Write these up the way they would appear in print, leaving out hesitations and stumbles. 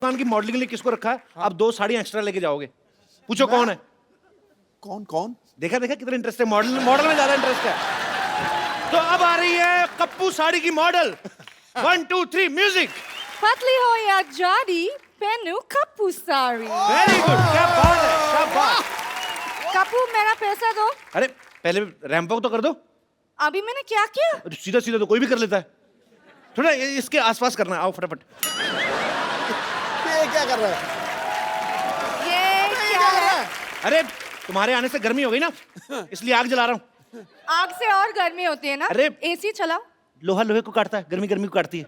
दुकान की मॉडलिंग के लिए किसको रखा है? आप 2 साड़ी एक्स्ट्रा लेके जाओगे। पूछो कौन है? कौन कौन? देखा कितना इंटरेस्ट है, मॉडल में ज्यादा इंटरेस्ट है। तो अब आ रही है कप्पू साड़ी की मॉडल। 1 2 3 म्यूजिक। पतली हो या जाडी पहनू कप्पू साड़ी। वेरी गुड, क्या बात है, क्या बात। कप्पू मेरा पैसा दो। अरे पहले रैंप वॉक तो कर दो। अभी मैंने क्या किया? सीधा सीधा तो कोई भी कर लेता है, थोड़ा इसके आसपास करना है। आओ फटाफट। ये क्या कर रहा है? ये क्या है? अरे तुम्हारे आने से गर्मी हो गई ना, इसलिए आग जला रहा हूँ। आग से और गर्मी होती है ना। अरे एसी चलाओ। लोहा लोहे को काटता है, गर्मी गर्मी को काटती है।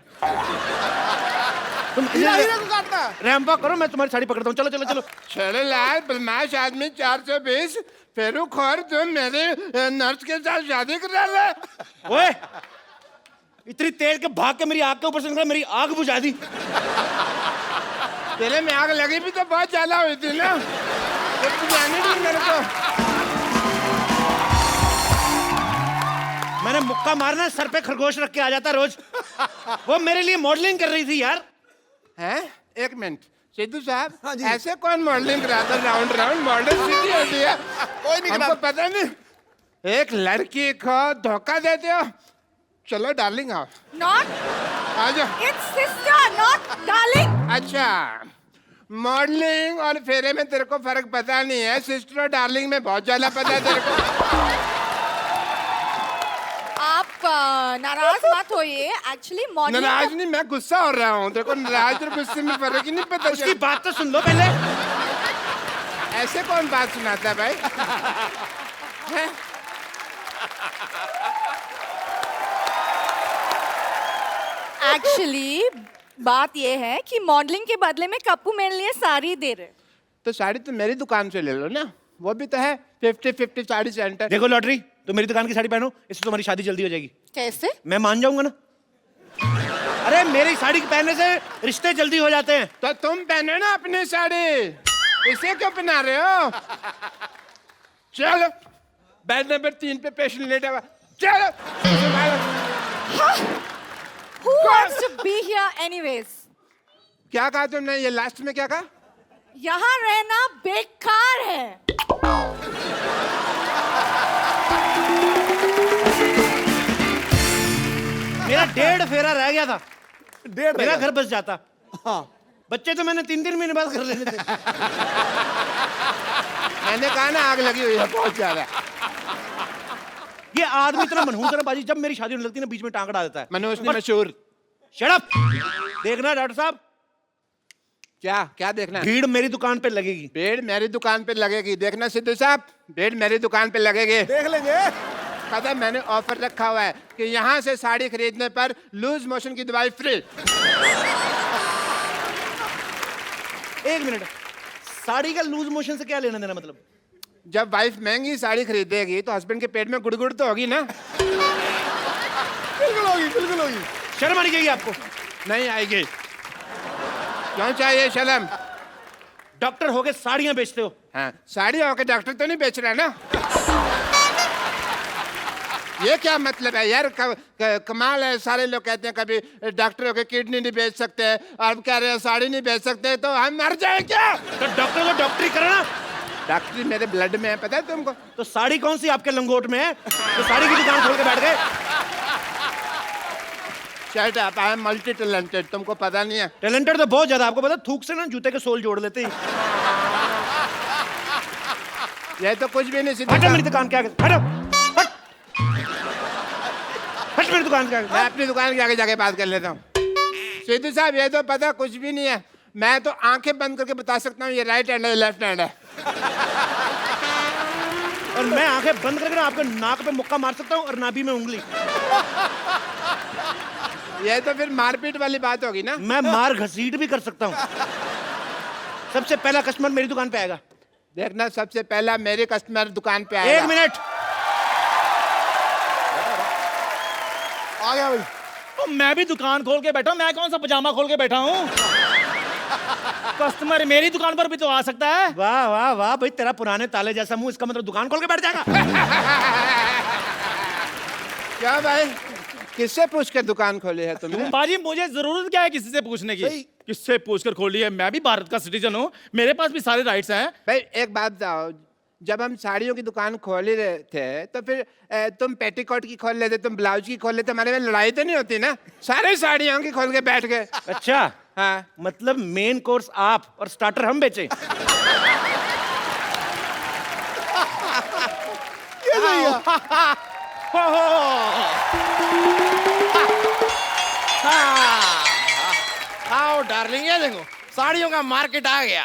तुम हीरा को काटना। रैंप वॉक करो, मैं तुम्हारी साड़ी पकड़ता हूँ। चलो चलो चलो। चले लाल बदमाश आदमी 420 फेरू खोर तुम मेरे नर्स के साथ शादी करा ले। ओए इतनी तेज के भाग के मेरी आग के ऊपर से निकला, मेरी आग बुझा दी। तेरे में आग लगी भी तो बहुत ज्यादा हुई थी ना, तो बुझाने दी मेरे को। मैंने मुक्का मारना, सर पे खरगोश रख के आ जाता रोज। वो मेरे लिए मॉडलिंग कर रही थी यार। हैं? एक मिनट सिद्धू साहब, हाँ जी। ऐसे कौन मॉडलिंग कराता? राउंड राउंड मॉडल सीधी होती है, कोई नहीं हमको पता नहीं। एक लड़की को धोखा देते हो। चलो डार्लिंग आओ, नॉट आ जाओ। It's sister not darling. अच्छा, मॉडलिंग और फेरे में तेरे को फर्क पता नहीं है, सिस्टर और डार्लिंग में बहुत ज्यादा पता है तेरे को। आप नाराज मत होइए। एक्चुअली मॉडलिंग नाराज नहीं, मैं गुस्सा हो रहा हूँ। देखो नाराज और गुस्से में फर्क ही नहीं पता उसकी चलता। बात तो सुन लो पहले। ऐसे कौन बात सुनाता है भाई? हैं? एक्चुअली बात ये है कि मॉडलिंग के बदले में कप्पू मेरे लिए साड़ी दे रहे। तो साड़ी तो मेरी दुकान से ले लो ना, वो भी तो है 50-50 साड़ी सेंटर। देखो लॉटरी, तो मेरी दुकान की साड़ी पहनो, इससे तुम्हारी शादी जल्दी हो जाएगी। कैसे? मैं मान जाऊंगा ना। अरे मेरी साड़ी पहनने से रिश्ते जल्दी हो जाते हैं। तो तुम पहनो ना अपनी साड़ी, इसे क्यों पहना रहे हो? चलो बेड नंबर 3 पे पेशेंट लेटा हुआ, चलो। Who wants to be here anyways? क्या कहा तुमने? ये लास्ट में क्या कहा? यहाँ रहना बेकार है। मेरा 1.5 फेरा रह गया था, 1.5 मेरा घर बस जाता। हाँ। बच्चे तो मैंने 3 महीने बाद कर लेने थे। मैंने कहा ना आग लगी हुई है बहुत ज्यादा। ये आदमी इतना मनहूस है ना बाजी, जब मेरी शादी होने लगती है ना बीच में टांग अड़ा देता है। मनोज ने मशहूर। Shut up. देखना डॉक्टर साहब, क्या क्या देखना है? भीड़ मेरी दुकान पे लगेगी। बेड मेरी दुकान पे लगेगी। देखना सिद्धू साहब, बेड मेरी दुकान पे लगेगी। देख लेंगे। पता है, मैंने ऑफर रखा हुआ है कि यहाँ से साड़ी खरीदने पर लूज मोशन की दवाई फ्री। एक मिनट, साड़ी का लूज मोशन से क्या लेना देना? मतलब जब वाइफ महंगी साड़ी खरीदेगी तो हस्बैंड के पेट में गुड़गुड़ तो होगी ना। बिल्कुल होगी, बिल्कुल होगी। शर्म आनी चाहिए आपको। नहीं आएगी। क्यों चाहिए शर्म? डॉक्टर होके साड़ियां बेचते हो। हाँ, साड़ी होकर डॉक्टर तो नहीं बेच रहा ना। ये क्या मतलब है यार? कमाल है। सारे लोग कहते हैं कभी डॉक्टर होकर किडनी नहीं बेच सकते, और कह रहे हैं साड़ी नहीं बेच सकते, तो हम मर जाए क्या? तो डॉक्टर को डॉक्टरी करना। डॉक्टरी मेरे ब्लड में है, पता है तुमको? तो साड़ी कौन सी आपके लंगोट में है? तो साड़ी की दुकान खोल के बैठ गए। शर्ट आप आई एम मल्टी टैलेंटेड, तुमको पता नहीं है? टैलेंटेड तो बहुत ज्यादा। आपको पता, थूक से ना जूते के सोल जोड़ लेते हैं। ये तो कुछ भी नहीं। सीधा हटो मेरी दुकान के आगे, हटो, हट, हट मेरी दुकान के आगे। मैं अपनी दुकान के आगे जाके बात कर लेता हूँ। सिद्धू साहब, ये तो पता कुछ भी नहीं है। मैं तो आंखें बंद करके बता सकता हूँ ये राइट हैंड है लेफ्ट हैंड है। और मैं आंखें बंद करके ना आपके नाक पे मुक्का मार सकता हूँ और नाभि में उंगली। ये तो फिर मारपीट वाली बात होगी ना। मैं मार घसीट भी कर सकता हूँ। सबसे पहला कस्टमर मेरी दुकान पे आएगा। देखना, सबसे पहला मेरे कस्टमर दुकान पे आएगा। 1 मिनट। आ गया भाई। तो मैं भी दुकान खोल के बैठा हूँ, मैं कौन सा पजामा खोल के बैठा हूँ? कस्टमर मेरी दुकान पर भी तो आ सकता है। वाह वाह वाह भाई, तेरा पुराने ताले जैसा मुंह, इसका मतलब दुकान खोल के बैठ जाएगा। क्या भाई, किससे पूछ कर दुकान खोली है तुमने? बाजी मुझे जरूरत क्या है किसी से पूछने की? सही। किससे पूछकर खोली है? मैं भी भारत का सिटीजन हूँ, मेरे पास भी सारे राइट्स हैं। भाई एक बात बताओ, जब हम साड़ियों की दुकान खोल ही रहे थे तो फिर तुम पेटीकोट की खोल लेते, तुम ब्लाउज की खोल लेते, हमारे में लड़ाई तो नहीं होती ना? सारे साड़ियों की खोल के बैठ गए। अच्छा, हाँ, मतलब मेन कोर्स आप और स्टार्टर हम बेचे। ये सही है। आओ डार्लिंग, ये देखो साड़ियों का मार्केट आ गया।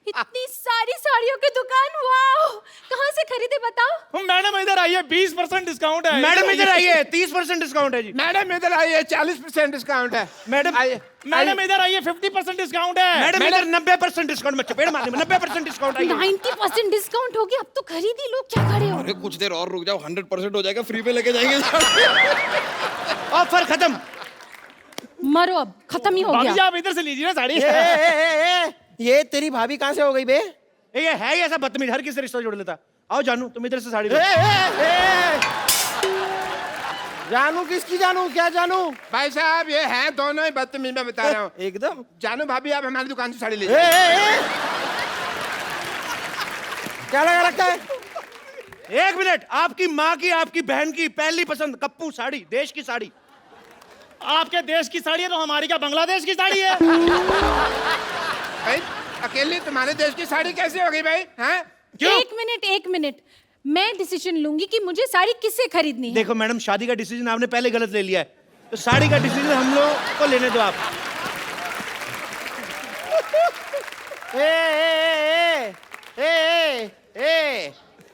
इतनी सारी साड़ियों की दुकान, वाओ! कहाँ से खरीदे बताओ? मैडम इधर आइए, 20% डिस्काउंट है। मैडम इधर आइए, 30% डिस्काउंट है जी। मैडम इधर आइए, 40% डिस्काउंट है। मैडम आइए, मैडम इधर आइए, 50% डिस्काउंट है। मैडम इधर 90% डिस्काउंट में चपेट मारने में 90% डिस्काउंट आइए। 90% डिस्काउंट हो गया, अब तो खरीद ही लो, क्या खड़े हो? अरे कुछ देर और रुक जाओ, 100% हो जाएगा, फ्री पे लेके जाएंगे। ऑफर खत्म। मरो, अब खत्म ही हो भाभी जी गया। आप इधर से लीजिए ना साड़ी। ये तेरी भाभी कहाँ से हो गई बे? ये है ही ऐसा बदतमीज, हर किसी से रिश्ता जोड़ लेता। आओ जानू, तुम इधर से साड़ी लो। जानू किसकी जानू? क्या जानू? भाई साहब ये हैं दोनों ही बदतमीज, मैं बता रहा हूँ। एकदम। जानू भाभी आप हमारी दुकान से साड़ी लीजिए। क्या लगा रखा है? एक मिनट, आपकी माँ की, आपकी बहन की पहली पसंद कप्पू साड़ी, देश की साड़ी। आपके देश की साड़ी है तो हमारी क्या बांग्लादेश की साड़ी है? भाई अकेले तुम्हारे देश की साड़ी कैसे हो गई भाई? हैं? एक मिनट, मैं डिसीजन लूंगी कि मुझे साड़ी किससे खरीदनी है। देखो मैडम, शादी का डिसीजन आपने पहले गलत ले लिया है, तो साड़ी का डिसीजन हम लोग को लेने दो आप।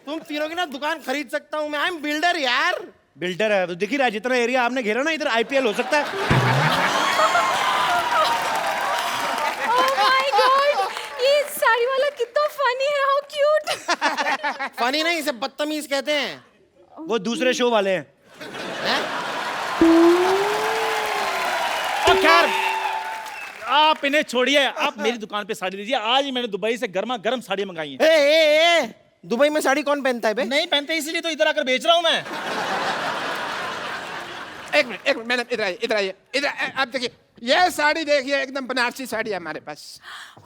तुम तीनों की ना दुकान खरीद सकता हूँ मैं। आई एम बिल्डर यार। बिल्डर है तो दिख ही रहा है, जितना एरिया आपने घेरा ना, इधर आईपीएल हो सकता है। Oh my God! ये साड़ी वाला कितना फनी है, हाउ क्यूट। फनी नहीं, इसे बदतमीज कहते हैं। वो दूसरे शो वाले हैं। और खैर आप इन्हें छोड़िए, आप मेरी दुकान पे साड़ी लीजिए। आज ही मैंने दुबई से गर्मा गर्म साड़ी मंगाई है। दुबई में साड़ी कौन पहनता है बे? नहीं पहनते इसलिए तो इधर आकर बेच रहा हूँ मैं। एक मिनट मैडम, इधर आइए, इधर आइए, इधर। आप देखिए ये साड़ी देखिए, एकदम बनारसी साड़ी है हमारे पास।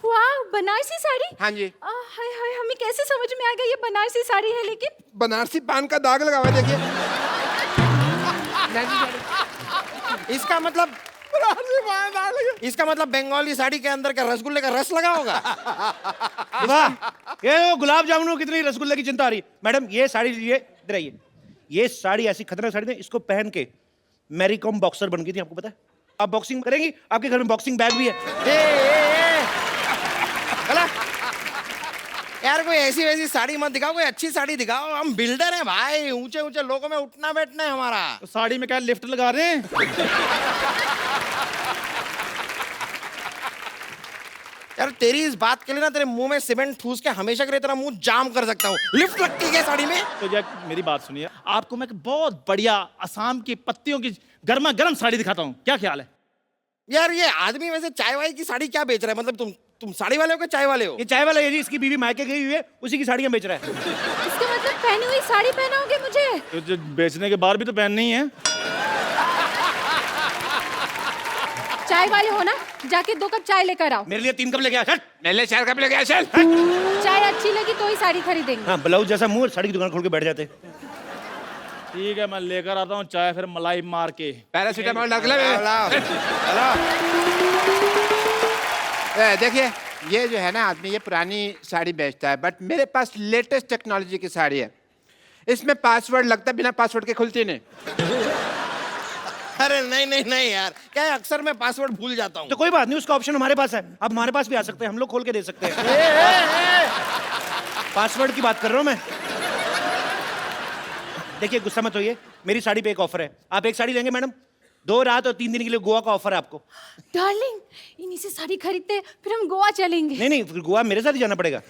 वाह, बनारसी साड़ी। हाँ जी। हाय हाय, हमें कैसे समझ में आ गया ये बनारसी साड़ी है? लेकिन बनारसी पान का दाग लगा हुआ है, देखिए। इसका मतलब बंगाली साड़ी के अंदर का रसगुल्ले का रस लगा होगा। वाह, ये वो गुलाब जामुनों कितनी रसगुल्ले की चिंता आ रही है। मैडम ये साड़ी लीजिए, इधर आइए। ये साड़ी ऐसी खतरनाक साड़ी है, इसको पहन के मैरी कॉम बॉक्सर बन गई थी, आपको पता है? आप बॉक्सिंग करेंगी, आपके घर में बॉक्सिंग बैग भी है। चला यार, कोई ऐसी वैसी साड़ी मत दिखाओ, कोई अच्छी साड़ी दिखाओ। हम बिल्डर हैं भाई, ऊंचे ऊंचे लोगों में उठना बैठना है हमारा। तो साड़ी में क्या लिफ्ट लगा रहे हैं? यार तेरी इस बात के लिए ना तेरे मुंह में सीमेंट ठूस के हमेशा के लिए तेरा मुंह जाम कर सकता हूँ। लिफ्ट लगती है साड़ी में? तो जब मेरी बात सुनिए, आपको मैं एक बहुत बढ़िया असम की पत्तियों की गर्मा गर्म साड़ी दिखाता हूँ, क्या ख्याल है? यार ये आदमी वैसे चाय वाय की साड़ी क्या बेच रहा है? मतलब तुम साड़ी वाले हो कि चाय वाले हो? ये चाय वाला है जी, इसकी बीवी मायके गई हुई है, उसी की साड़ियां बेच रहा है। इसका मतलब पहनी हुई साड़ी पहनाओगे मुझे? तो जो बेचने के बाद भी तो पहननी है। चाय वाले हो ना, जाके 2 कप चाय लेकर आओ। मेरे लिए 3 कप लेके आ। मेरे 4 कप लेके आ, चल। चाय अच्छी लगी तो ही साड़ी खरीदेंगे। हाँ, ब्लाउज जैसा मुंह, साड़ी की दुकान खोल के बैठ जाते। ठीक है, मैं लेकर आता हूँ चाय, फिर मलाई मार के। पैरासीटामोल डाल के देखिए ये जो है ना आदमी, ये पुरानी साड़ी बेचता है, बट मेरे पास लेटेस्ट टेक्नोलॉजी की साड़ी है। इसमें पासवर्ड लगता है, बिना पासवर्ड के खुलती नहीं। अरे नहीं यार, क्या है अक्सर मैं पासवर्ड भूल जाता हूँ। तो कोई बात नहीं, उसका ऑप्शन हमारे पास है, आप हमारे पास भी आ सकते हैं, हम लोग खोल के दे सकते हैं। पासवर्ड की बात कर रहा हूँ मैं। देखिए गुस्सा मत होइए, मेरी साड़ी पे एक ऑफर है। आप एक साड़ी लेंगे मैडम, 2 रात और 3 दिन के लिए गोवा का ऑफर है आपको। डार्लिंग, इन्हीं से साड़ी खरीदते हैं, फिर हम गोवा चलेंगे। नहीं, फिर गोवा मेरे साथ ही जाना पड़ेगा।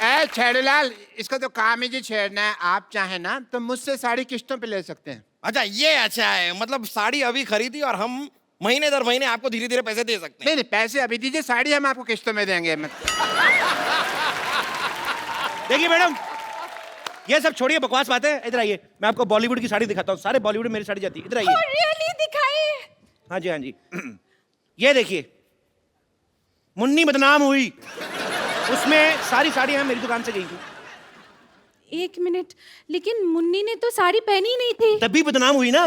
ए छेड़ूलाल, इसका तो काम ही जी छेड़ना है। आप चाहे ना तो मुझसे साड़ी किस्तों पे ले सकते हैं। अच्छा ये अच्छा है, मतलब साड़ी अभी खरीदी और हम महीने दर महीने आपको धीरे धीरे पैसे दे सकते हैं। नहीं पैसे अभी दीजिए, साड़ी हम आपको किस्तों में देंगे। देखिए मैडम, ये सब छोड़िए, बकवास बातें। इधर आइए, मैं आपको बॉलीवुड की साड़ी दिखाता हूँ। सारे बॉलीवुड में मेरी साड़ी जाती है। इधर आइए। रियली दिखाए? हाँ जी, हाँ जी। ये देखिए, मुन्नी बदनाम हुई, उसमें सारी साड़ियां मेरी दुकान से गई थी। एक मिनट, लेकिन मुन्नी ने तो साड़ी पहनी नहीं थी। तभी बदनाम हुई ना।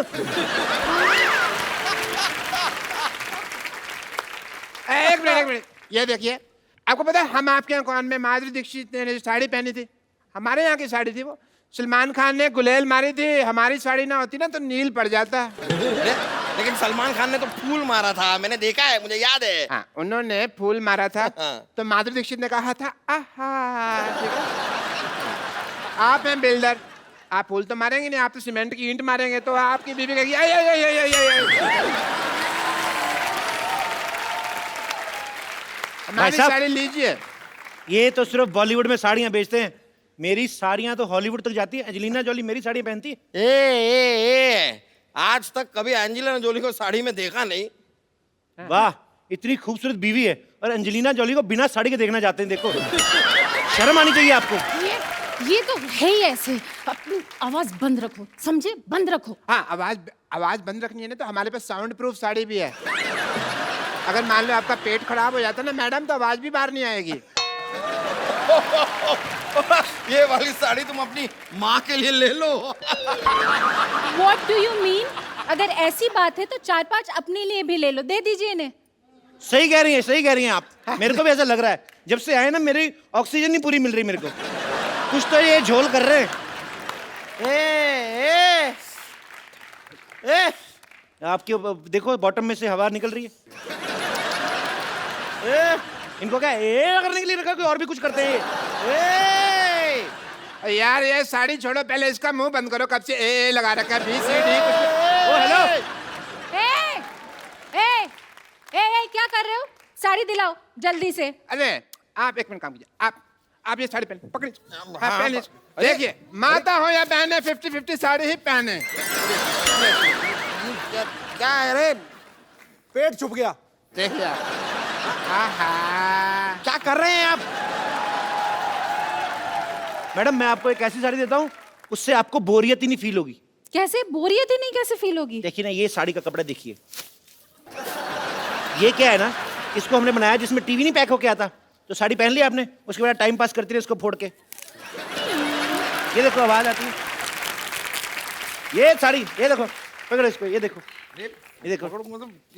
एक मिनट, ये देखिए, आपको पता है हम आपके यहाँ कौन में माधुरी दीक्षित ने जो साड़ी पहनी थी, हमारे यहाँ की साड़ी थी वो। सलमान खान ने गुलेल मारी थी, हमारी साड़ी ना होती ना तो नील पड़ जाता। लेकिन सलमान खान ने तो फूल मारा था, मैंने देखा है, मुझे याद है। हाँ, उन्होंने फूल मारा था हाँ। तो माधुरी दीक्षित ने कहा था आहा, ठीक है? आप हैं बिल्डर, आप फूल तो मारेंगे नहीं, आप तो सीमेंट की ईंट मारेंगे, तो आपकी बीवी कहेगी आई आई आई आई आई आई। हमारी साहब। साड़ी लीजिए। ये तो सिर्फ बॉलीवुड में साड़ियां बेचते हैं, मेरी साड़ियां तो हॉलीवुड तक जाती है। एंजेलिना जोली मेरी साड़ियां पहनती है। ए, आज तक कभी एंजेलिना जोली को साड़ी में देखा नहीं। वाह, इतनी खूबसूरत बीवी है और एंजेलिना जोली को बिना साड़ी के देखना चाहते हैं। देखो, शर्म आनी चाहिए आपको। ये तो है ही ऐसे। अपनी आवाज बंद रखो, समझे? बंद रखो। हाँ, आवाज बंद रखनी है ना, तो हमारे पास साउंड प्रूफ साड़ी भी है। अगर मान लो आपका पेट खराब हो जाता ना मैडम, तो आवाज भी बाहर नहीं आएगी। ये वाली साड़ी तुम अपनी माँ के लिए ले लो। What do you mean? अगर ऐसी बात है तो 4-5 अपने लिए भी ले लो, दे दीजिए इन्हें। सही कह रही हैं, सही कह रही हैं आप। मेरे को भी ऐसा लग रहा है, जब से आए ना मेरी ऑक्सीजन नहीं पूरी मिल रही मेरे को। कुछ तो ये झोल कर रहे हैं। आपके देखो बॉटम में से हवा निकल रही है। इनको क्या करने के लिए रखा, कोई और भी कुछ करते हैं। यार ये साड़ी छोड़ो, पहले इसका मुंह बंद करो। कब से ए लगा रखा है, BCD ओ हेलो, ए, क्या कर रहे हो? साड़ी दिलाओ जल्दी से। अरे आप एक मिनट काम कीजिए, आप ये साड़ी पहने, पकड़िए। हाँ, पहन लीजिए। देखिए, माता हो या बहने, 50-50 साड़ी ही पहने। क्या है रे? पेट छुप गया। देखिए आहा, क्या कर रहे हैं आप? मैडम मैं आपको एक ऐसी साड़ी देता हूँ, उससे आपको बोरियत ही नहीं फील होगी। कैसे बोरियत ही नहीं कैसे फील होगी? देखिए ना, ये साड़ी का कपड़ा देखिए। ये क्या है ना, इसको हमने बनाया जिसमें टीवी नहीं पैक होके आता, तो साड़ी पहन ली आपने, उसके बाद टाइम पास करती रही इसको फोड़ के। ये देखो आवाज आती है। ये साड़ी, ये देखो, पकड़ो इसको, ये देखो, ये देखो,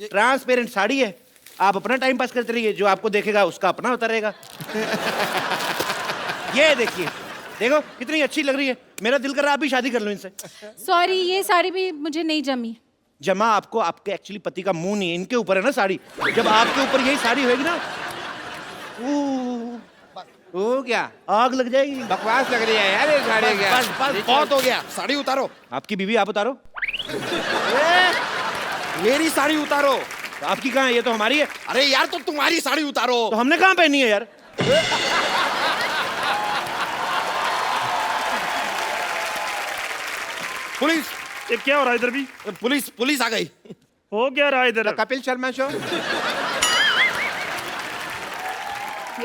ट्रांसपेरेंट साड़ी है। आप अपना टाइम पास करते रहिए, जो आपको देखेगा उसका अपना होता रहेगा। ये देखिए, देखो कितनी अच्छी लग रही है। मेरा दिल कर रहा है आप भी शादी कर लो इनसे। सॉरी, ये साड़ी भी मुझे नहीं जमी। जमा आपको आपके एक्चुअली पति का मुंह नहीं है, इनके ऊपर है ना साड़ी। जब आपके ऊपर यही साड़ी होगी ना, वो क्या आग लग जाएगी। बकवास लग रही है यार ये साड़ी। क्या बस बहुत हो गया, साड़ी उतारो। आपकी बीवी आप उतारो। मेरी साड़ी उतारो। तो आपकी कहाँ है? ये तो हमारी है। अरे यार, तो तुम्हारी साड़ी उतारो। तो हमने कहाँ पहनी है यार? पुलिस, ये क्या हो रहा है इधर भी? पुलिस आ गई। हो क्या रहा है इधर? कपिल शर्मा शो।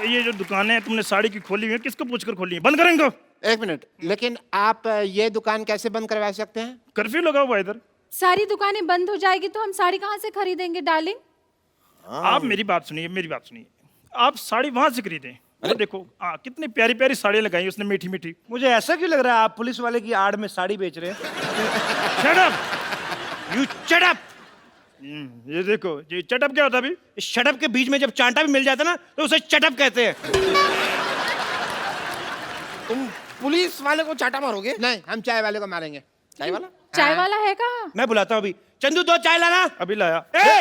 ये जो दुकानें तुमने साड़ी की खोली हुई है, किसको पूछकर खोली है? बंद करें इनको। एक मिनट, लेकिन आप ये दुकान कैसे बंद करवा सकते हैं? कर्फ्यू लगा हुआ है इधर। सारी दुकानें बंद हो जाएगी तो हम साड़ी कहाँ से खरीदेंगे डार्लिंग? आप मेरी बात सुनिए, मेरी बात सुनिए। आप साड़ी वहां से खरीदें। वो देखो कितनी प्यारी प्यारी साड़ियाँ लगाई उसने, मीठी मीठी। मुझे ऐसा क्यों लग रहा है आप पुलिस वाले की आड़ में साड़ी बेच रहे हैं? Shut up, you shut up. ये देखो, ये चटअप क्या होता है अभी? इस शटअप के बीच में जब चांटा भी मिल जाता ना, तो उसे चटअप कहते हैं। तुम पुलिस वाले को चाटा मारोगे? नहीं, हम चाय वाले को मारेंगे। चाय वाला? चाय वाला है कहाँ? मैं बुलाता हूँ अभी। चंदू 2 चाय लाना। अभी लाया। पकड़िए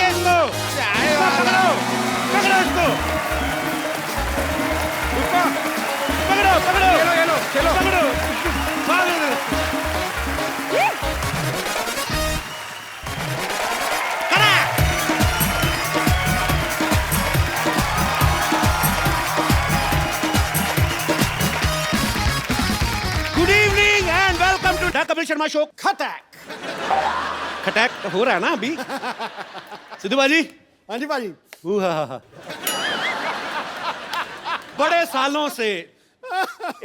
इसको, पकड़ो इसको, पकड़ो। चलो पकड़ो। Good evening and welcome to the Kapil Sharma show. खटैक हो रहा है ना अभी। सिद्धू बाजी। हाँ जी भाजी। बड़े सालों से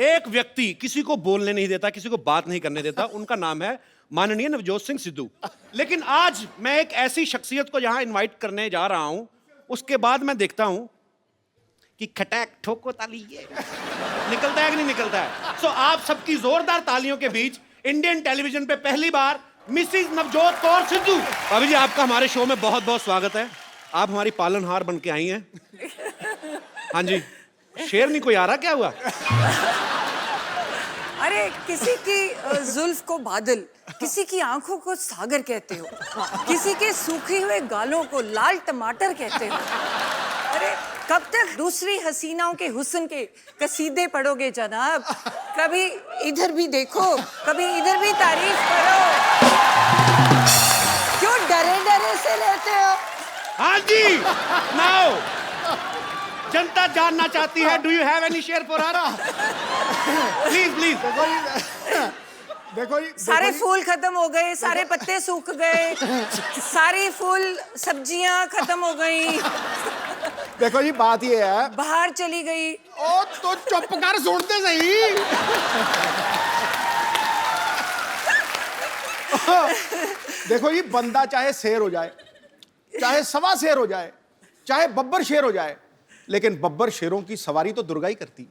एक व्यक्ति किसी को बोलने नहीं देता, किसी को बात नहीं करने देता, उनका नाम है माननीय नवजोत सिंह सिद्धू। लेकिन आज मैं एक ऐसी शख्सियत को यहां इनवाइट करने जा रहा हूं, उसके बाद मैं देखता हूं कि खटैक ठोको ताली ये निकलता है कि नहीं निकलता है। सो आप सबकी जोरदार तालियों के बीच इंडियन टेलीविजन पे पहली बार मिसिज नवजोत कौर सिद्धू। भाभी जी, आपका हमारे शो में बहुत बहुत स्वागत है। आप हमारी पालनहार बन के आई हैं। हाँ जी, शेर नहीं कोई आ रहा, क्या हुआ? अरे किसी की जुल्फ को बादल, किसी की आंखों को सागर कहते हो, किसी के सूखे हुए गालों को लाल टमाटर कहते हो। अरे कब तक दूसरी हसीनाओं के हुस्न के कसीदे पढ़ोगे जनाब? कभी इधर भी देखो, कभी इधर भी तारीफ करो। क्यों डरे डरे से लेते हो? हाँ जी, नाउ जनता जानना चाहती है, do you have any share for her? Please please. देखो जी, सारे फूल खत्म हो गए, सारे पत्ते सूख गए, सारी फूल सब्जियां खत्म हो गई, देखो जी, बात ये है। बाहर चली गई। ओ तो चुप कर, सुनते सही। देखो जी, बंदा चाहे शेर हो जाए, चाहे सवा शेर हो जाए, चाहे बब्बर शेर हो जाए, लेकिन बब्बर शेरों की सवारी तो दुर्गा ही करती।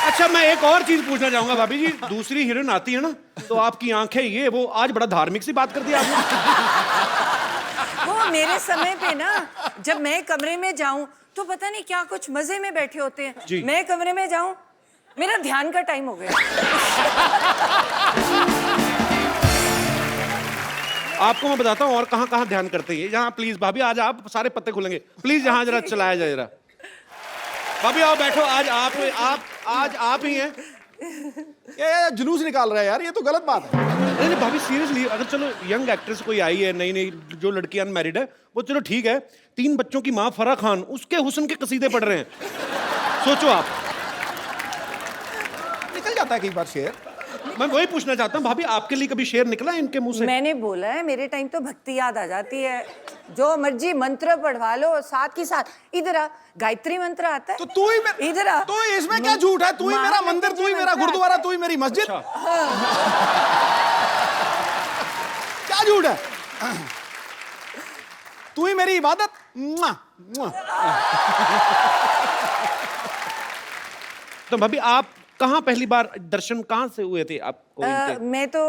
अच्छा, मैं एक और चीज पूछना चाहूंगा भाभी जी। दूसरी हीरोइन आती है ना, तो आपकी आंखें ये वो, आज बड़ा धार्मिक सी बात कर दी आपने। वो मेरे समय पे ना, जब मैं कमरे में जाऊं तो पता नहीं क्या कुछ मजे में बैठे होते जी। हैं। मैं कमरे में जाऊं, मेरा ध्यान का टाइम हो गया। आपको मैं बताता हूँ और कहाँ कहाँ ध्यान करते हैं। यहाँ प्लीज भाभी, आज आप सारे पत्ते खुलेंगे प्लीज, यहाँ जरा चलाया जाए जरा। भाभी आओ बैठो, आज आप ही हैं। ये जुलूस निकाल रहा है यार, ये तो गलत बात है। नहीं नहीं भाभी, सीरियसली, अगर चलो यंग एक्ट्रेस कोई आई है, नई नई जो लड़की अनमैरिड है, वो चलो ठीक है। 3 बच्चों की माँ फराह खान, उसके हुस्न के कसीदे पढ़ रहे हैं। सोचो आप, निकल जाता है कई बार शेर। मैं वही पूछना चाहता हूँ भाभी, आपके लिए कभी शेर निकला है इनके मुंह से? मैंने बोला है, मेरे टाइम तो भक्ति याद आ जाती है। जो मर्जी मंत्र पढ़वा लो, साथ की साथ इधर आ, गायत्री मंत्र आता है। तो तू ही इधर आ। तो इसमें क्या झूठ है? तू ही मेरा मंदिर, तू ही मेरा गुरुद्वारा, तू ही मेरी मस्जिद। क्या झूठ है? तू ही मेरी इबादत। मुआ, मुआ। तो भाभी, आप कहाँ पहली बार दर्शन कहाँ से हुए थे आपको इनके? मैं तो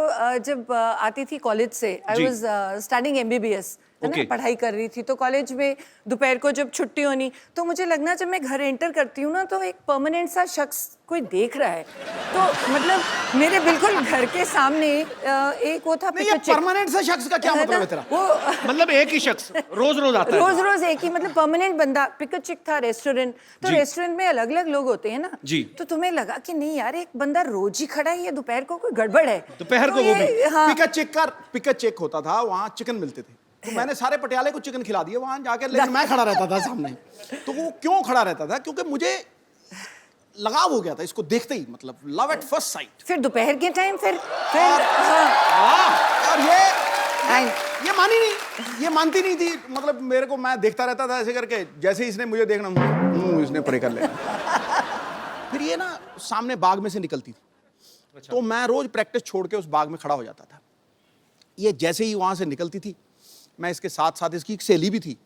जब आती थी कॉलेज से, आई जी। वाज स्टडिंग MBBS, है ना, Okay. पढ़ाई कर रही थी। तो कॉलेज में दोपहर को जब छुट्टी होनी, तो मुझे लगना जब मैं घर एंटर करती हूँ ना, तो एक परमानेंट सा शख्स कोई देख रहा है। तो मतलब मेरे बिल्कुल घर के सामने एक वो था नहीं, ये परमानेंट से शख्स का क्या मतलब है तेरा? वो मतलब एक ही शख्स रोज रोज आता है? रोज रोज एक ही, मतलब परमानेंट बंदा। पिक चिक था रेस्टोरेंट, तो जी। रेस्टोरेंट में अलग अलग लोग होते हैं ना जी। तो तुम्हें लगा कि नहीं यार, एक बंदा रोज ही खड़ा है, ये दोपहर को कोई गड़बड़ है। दोपहर तो को वो ये- भी? हाँ। पिका चेक होता था, वहां चिकन मिलते थे। तो मैंने सारे पटियाले को चिकन खिला दिया वहां जाकर, लेकिन मैं खड़ा रहता था सामने। तो वो क्यों खड़ा रहता था? क्योंकि मुझे लगाव हो गया था इसको देखते ही, मतलब लव एट फर्स्ट साइट। फिर दोपहर के टाइम फिर हाँ। और ये मानी नहीं, ये मानती नहीं थी। मतलब मेरे को, मैं देखता रहता था ऐसे करके, जैसे ही इसने मुझे देखना, इसने परे कर लिया। फिर ये ना सामने बाग में से निकलती थी। तो मैं रोज प्रैक्टिस छोड़ के उस बाग में खड़ा हो जाता था। ये जैसे ही वहां से निकलती थी, मैं इसके साथ साथ, इसकी एक सहेली भी थी,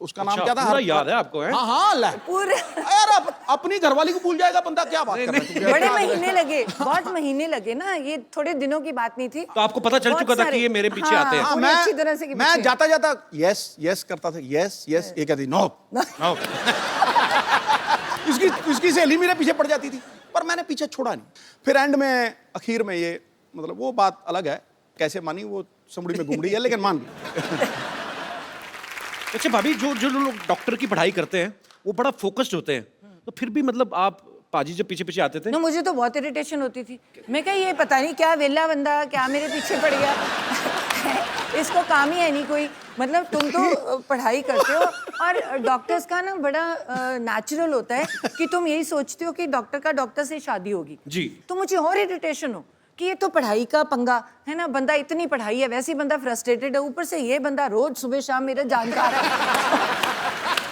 उसका नाम अच्छा, क्या था? पूरा याद है आपको? है? हाँ हाँ, ले पूरे यार, अपनी घरवाली को भूल जाएगा बंदा, क्या बात कर रहा है? बड़े महीने लगे, बहुत महीने लगे ना, ये थोड़े दिनों की बात नहीं थी। तो आपको पता चल बहुत चुका था सारे- कि ये मेरे पीछे आते हैं? हाँ, पूरी अच्छी तरह से कि मैं पीछे। जाता जाता यस यस करता था, यस यस, ये कहती नो। हाँ। इसकी सहेली मेरे पीछे पड़ जाती थी, पर मैंने पीछे छोड़ा नहीं। फिर एंड में, आखिर में, ये मतलब वो बात अलग है, कैसे मानी वो समड़ी में घुमड़ी है, लेकिन मान गई। अच्छा भाभी, जो जो लोग डॉक्टर की पढ़ाई करते हैं वो बड़ा फोकस्ड होते हैं, तो फिर भी मतलब आप पाजी जब पीछे पीछे आते थे? ना, मुझे तो बहुत इरिटेशन होती थी। मैं कहा ये पता नहीं क्या वेला बंदा, क्या मेरे पीछे पड़ गया। इसको काम ही है नहीं कोई। मतलब तुम तो पढ़ाई करते हो, और डॉक्टर्स का ना बड़ा नेचुरल होता है कि तुम यही सोचते हो कि डॉक्टर का डॉक्टर से शादी होगी। जी। तो मुझे और इरिटेशन हो कि ये तो पढ़ाई का पंगा है ना, बंदा इतनी पढ़ाई है, वैसे ही बंदा फ्रस्ट्रेटेड है, ऊपर से ये बंदा रोज सुबह शाम मेरा जानकार है।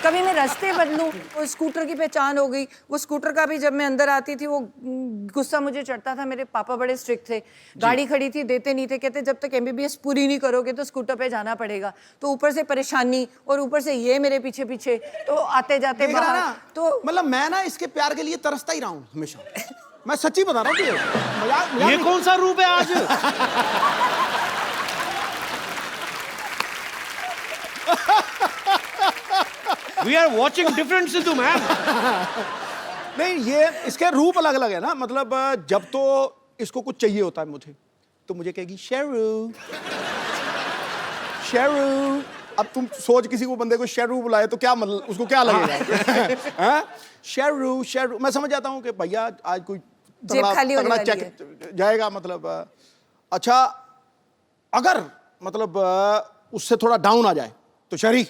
कभी मैं रास्ते बदलूं, वो स्कूटर की पहचान हो गई। वो स्कूटर का भी जब मैं अंदर आती थी, वो गुस्सा मुझे चढ़ता था। मेरे पापा बड़े स्ट्रिक्ट थे, गाड़ी खड़ी थी देते नहीं थे, कहते जब तक MBBS पूरी नहीं करोगे तो स्कूटर पे जाना पड़ेगा। तो ऊपर से परेशानी और ऊपर से ये मेरे पीछे पीछे, तो आते जाते देख रहा बाहर ना, तो मतलब मैं ना इसके प्यार के लिए तरसता ही रहा हूँ हमेशा। मैं सच्ची बता रहा हूँ तुझे, मजाक ये नहीं। कौन सा रूप है आज? We are watching different Sidhu, man. नहीं, ये इसके रूप अलग अलग है ना। मतलब जब तो इसको कुछ चाहिए होता है मुझे, तो मुझे कहेगी शेरू शेरू। अब तुम सोच, किसी को बंदे को शेरू बुलाए तो क्या मतलब, उसको क्या लगेगा? हाँ? शेरू शेरू, मैं समझ जाता हूँ कि भैया आज कोई जेब खाली होने तगड़ा वाली चेक जाएगा। मतलब अच्छा, अगर मतलब उससे थोड़ा डाउन आ जाए तो शरी,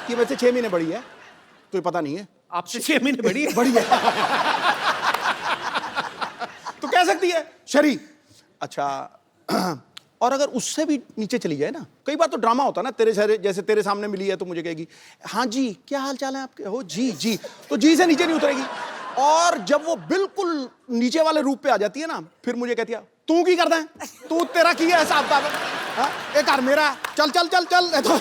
ये वैसे 6 महीने बड़ी है, तो ये पता नहीं है। आपसे 6 महीने बड़ी है? बड़ी है। तो कह सकती है शरी। अच्छा, और अगर उससे भी नीचे चली जाए ना, कई बार तो ड्रामा होता है ना, तेरे सारे जैसे तेरे सामने मिली है तो मुझे कहेगी हाँ जी क्या हाल चाल है आपके, हो जी जी, तो जी से नीचे नहीं उतरेगी। और जब वो बिल्कुल नीचे वाले रूप पे आ जाती है ना, फिर मुझे कहती है तू की करता है, तू तेरा की है हिसाब किताब, हाँ एक कार मेरा, चल चल चल चल। तो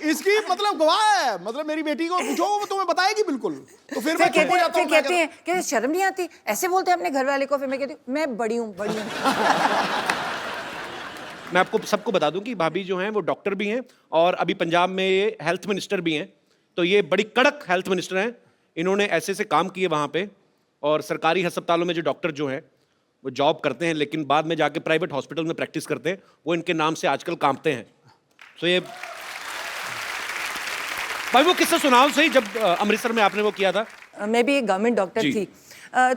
इसकी मतलब गवाह है। मतलब मेरी बेटी को पूछो, वो तुम्हें बताएगी बिल्कुल। तो फिर मैं चुप हो जाता हूँ। कहते हैं कि शर्म नहीं आती, ऐसे बोलते हैं अपने घर वाले को। फिर मैं कहती हूँ मैं बड़ी हूँ, बड़ी हूँ। मैं आपको सबको बता दूं कि भाभी जो हैं वो डॉक्टर भी हैं और अभी पंजाब में ये हेल्थ मिनिस्टर भी हैं। तो ये बड़ी कड़क हेल्थ मिनिस्टर हैं। इन्होंने ऐसे से काम किए वहाँ पे, और सरकारी अस्पतालों में जो डॉक्टर जो हैं वो जॉब करते हैं, लेकिन बाद में जाके प्राइवेट हॉस्पिटल में प्रैक्टिस करते हैं। वो इनके नाम से आजकल कांपते हैं। तो ये भाई वो किस्सा सुनाओ सही, जब अमृतसर में आपने वो किया था। मैं भी एक गवर्नमेंट डॉक्टर जी। थी।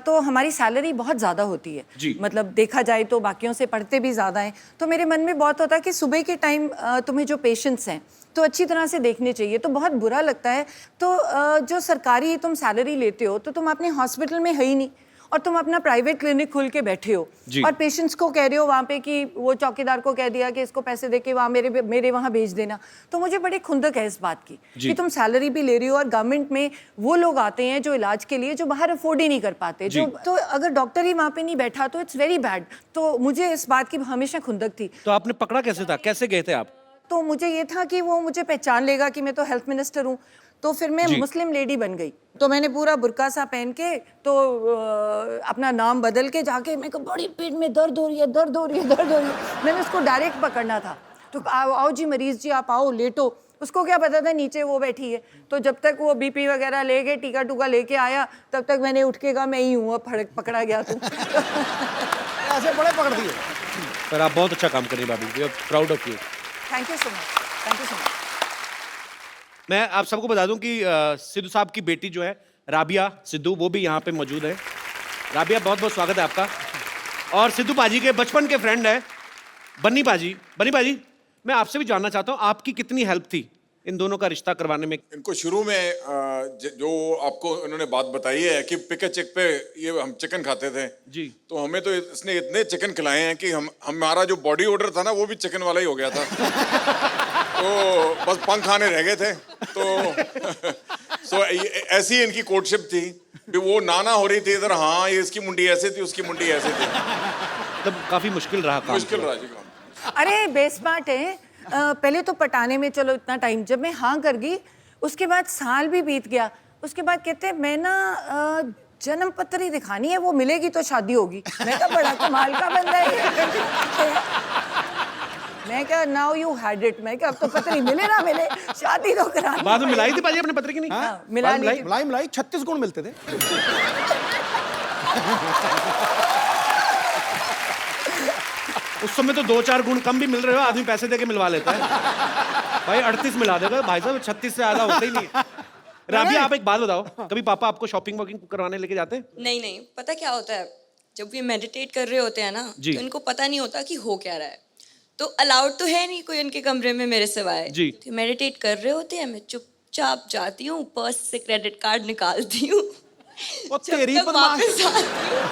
तो हमारी सैलरी बहुत ज़्यादा होती है जी। मतलब देखा जाए तो बाकियों से पढ़ते भी ज़्यादा हैं। तो मेरे मन में बहुत होता है कि सुबह के टाइम तुम्हें जो पेशेंट्स हैं तो अच्छी तरह से देखने चाहिए। तो बहुत बुरा लगता है। तो जो सरकारी तुम सैलरी लेते हो तो तुम अपने हॉस्पिटल में है ही नहीं, और तुम अपना प्राइवेट क्लिनिक खोल के बैठे हो और पेशेंट्स को कह रहे हो वहाँ पे कि वो चौकीदार को कह दिया कि इसको पैसे दे के वहाँ मेरे वहाँ भेज देना। तो मुझे बड़ी खुंदक है इस बात की कि तुम सैलरी भी ले रही हो और गवर्नमेंट में वो लोग आते हैं जो इलाज के लिए जो बाहर अफोर्ड ही नहीं कर पाते। जो तो अगर डॉक्टर ही वहाँ पे नहीं बैठा तो इट्स वेरी बैड। तो मुझे इस बात की हमेशा खुंदक थी। तो आपने पकड़ा कैसे था, कैसे गए थे आप? तो मुझे ये था कि वो मुझे पहचान लेगा कि मैं तो हेल्थ मिनिस्टर हूँ। तो फिर मैं मुस्लिम लेडी बन गई। तो मैंने पूरा बुर्का सा पहन के तो अपना नाम बदल के जाके, मेरे को बड़ी पेट में दर्द हो रही है, दर्द हो रही है, दर्द हो रही है। मैंने उसको डायरेक्ट पकड़ना था। तो आओ जी मरीज जी, आप आओ लेटो। उसको क्या पता था नीचे वो बैठी है। तो जब तक वो BP वगैरह ले गए, टीका टूका लेके आया, तब तक मैंने उठ के कहा मैं ही हूँ, अब पकड़ा गया तू। ऐसे बड़े पकड़ दिए। पर आप बहुत अच्छा काम कर रही हैं भाभी, we are proud of you. Thank you so much, thank you so much. मैं आप सबको बता दूं कि सिद्धू साहब की बेटी जो है राबिया सिद्धू, वो भी यहाँ पे मौजूद है। राबिया, बहुत बहुत स्वागत है आपका। और सिद्धू पाजी के बचपन के फ्रेंड है बन्नी पाजी। बन्नी पाजी, मैं आपसे भी जानना चाहता हूँ आपकी कितनी हेल्प थी इन दोनों का रिश्ता करवाने में? इनको शुरू में जो आपको इन्होंने बात बताई है कि पिक चेक पे ये हम चिकन खाते थे जी। तो हमें तो इसने इतने चिकन खिलाए हैं कि हमारा जो बॉडी ऑर्डर था ना वो भी चिकन वाला ही हो गया था। तो बस पंख खाने रह गए थे। तो ऐसी इनकी कोर्टशिप थी कि वो नाना हो रही थी इधर, हाँ ये इसकी मुंडी ऐसे थी, उसकी मुंडी ऐसे थी। तब काफी मुश्किल रहा काम। मुश्किल रहा जी काम। अरे बेस्मार्ट है। पहले तो पटाने में चलो इतना टाइम, जब मैं हाँ कर गई उसके बाद साल भी बीत गया। उसके बाद कहते मैं ना जन्म पत्री दिखानी है, वो मिलेगी तो शादी होगी। मैं कहा बड़ा कमाल का बंदा है। मैं क्या नाउ यू हैड इट। मैं क्या अब तो पत्री मिले ना मिले, शादी तो करा। बाद में मिलाई थी पाजी अपने पत्र की? नहीं हाँ, मिला ली थी। मलाई 36 गुण मिलते थे। उस समय तो 2-4 गुण कम भी मिल रहे हो, आदमी पैसे देके मिलवा लेता है। भाई 38 मिला देगा भाई साहब, 36 से ज्यादा होता ही नहीं। राबिया, आप एक बात बताओ, कभी पापा आपको शॉपिंग वॉकिंग करवाने लेके जाते हैं? नहीं नहीं, पता क्या होता है, जब ये मेडिटेट कर रहे होते हैं ना तो इनको पता नहीं होता कि हो क्या रहा है। तो अलाउड तो है नहीं कोई उनके कमरे में मेरे सिवाय। तो मेडिटेट कर रहे होते हैं, मैं चुपचाप जाती हूँ, पर्स से क्रेडिट कार्ड निकालती हूँ ओ जब तेरी तक बदमाश। वापस आती हूँ,